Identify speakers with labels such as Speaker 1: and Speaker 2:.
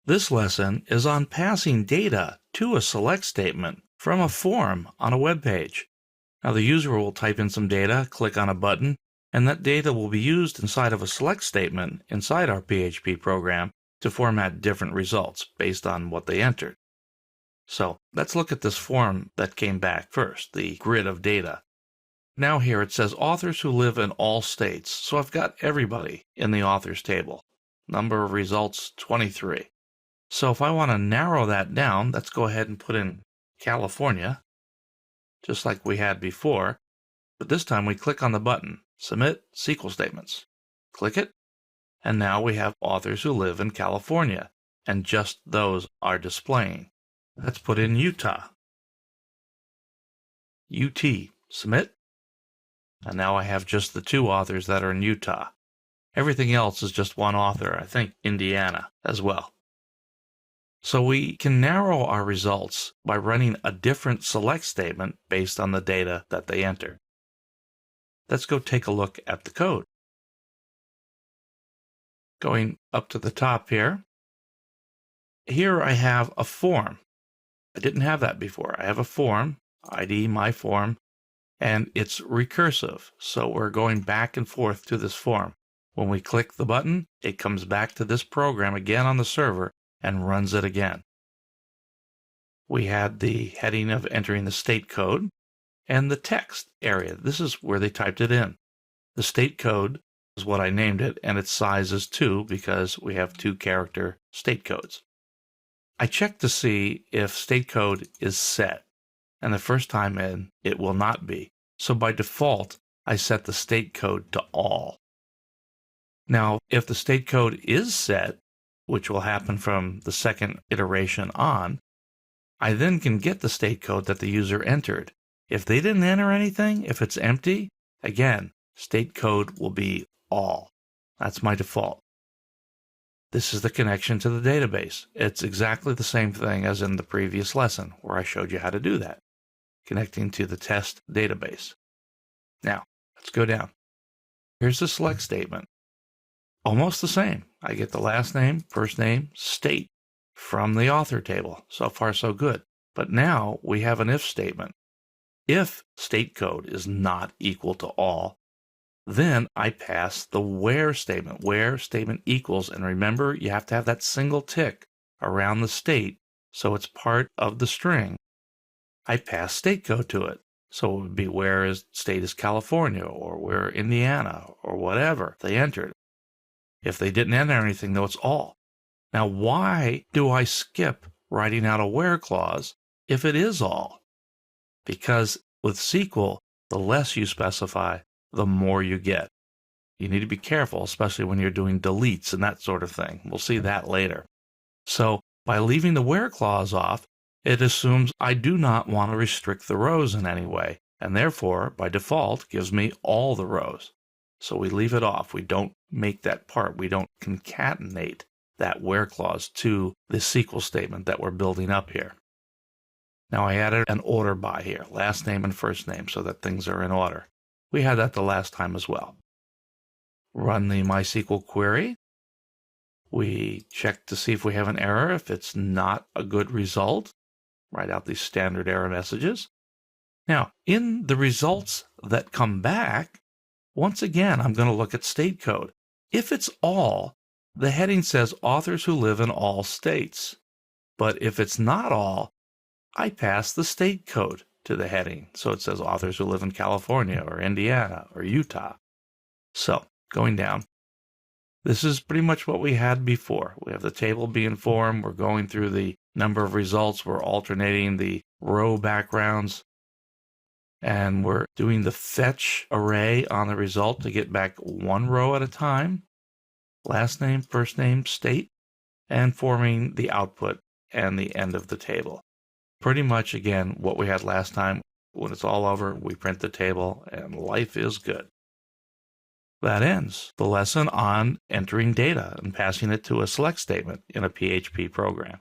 Speaker 1: This lesson is on passing data to a select statement from a form on a web page. Now the user will type in some data, click on a button, and that data will be used inside of a select statement inside our PHP program to format different results based on what they entered. So let's look at this form that came back first, the grid of data. Now here it says authors who live in all states, so I've got everybody in the authors table. Number of results, 23. So if I want to narrow that down, let's go ahead and put in California, just like we had before, but this time we click on the button, Submit SQL Statements. Click it, and now we have authors who live in California, and just those are displaying. Let's put in Utah. UT, submit, and now I have just the two authors that are in Utah. Everything else is just one author, I think Indiana as well. So we can narrow our results by running a different select statement based on the data that they enter. Let's go take a look at the code. Going up to the top here, here I have a form. I didn't have that before. I have a form, ID my form, and it's recursive. So we're going back and forth to this form. When we click the button, it comes back to this program again on the server and runs it again. We had the heading of entering the state code and the text area. This is where they typed it in. The state code is what I named it, and its size is 2 because we have 2-character state codes. I checked to see if state code is set, and the first time in, it will not be. So by default, I set the state code to all. Now, if the state code is set, which will happen from the second iteration on, I then can get the state code that the user entered. If they didn't enter anything, if it's empty, again, state code will be all. That's my default. This is the connection to the database. It's exactly the same thing as in the previous lesson where I showed you how to do that, connecting to the test database. Now, let's go down. Here's the select statement. Almost the same. I get the last name, first name, state from the author table. So far, so good. But now we have an if statement. If state code is not equal to all, then I pass the where statement. Where statement equals, and remember, you have to have that single tick around the state so it's part of the string. I pass state code to it. So it would be where is state is California or where Indiana or whatever they entered. If they didn't enter anything, though, it's all. Now, why do I skip writing out a where clause if it is all? Because with SQL, the less you specify, the more you get. You need to be careful, especially when you're doing deletes and that sort of thing. We'll see that later. So by leaving the where clause off, it assumes I do not want to restrict the rows in any way, and therefore, by default, gives me all the rows. So we leave it off. We don't make that part. We don't concatenate that where clause to the SQL statement that we're building up here. Now I added an order by here, last name and first name, so that things are in order. We had that the last time as well. Run the MySQL query. We check to see if we have an error. If it's not a good result, write out these standard error messages. Now, in the results that come back, once again, I'm going to look at state code. If it's all, the heading says authors who live in all states. But if it's not all, I pass the state code to the heading. So it says authors who live in California or Indiana or Utah. So going down, this is pretty much what we had before. We have the table being formed. We're going through the number of results. We're alternating the row backgrounds. And we're doing the fetch array on the result to get back one row at a time. Last name, first name, state, and forming the output and the end of the table. Pretty much, again, what we had last time. When it's all over, we print the table, and life is good. That ends the lesson on entering data and passing it to a select statement in a PHP program.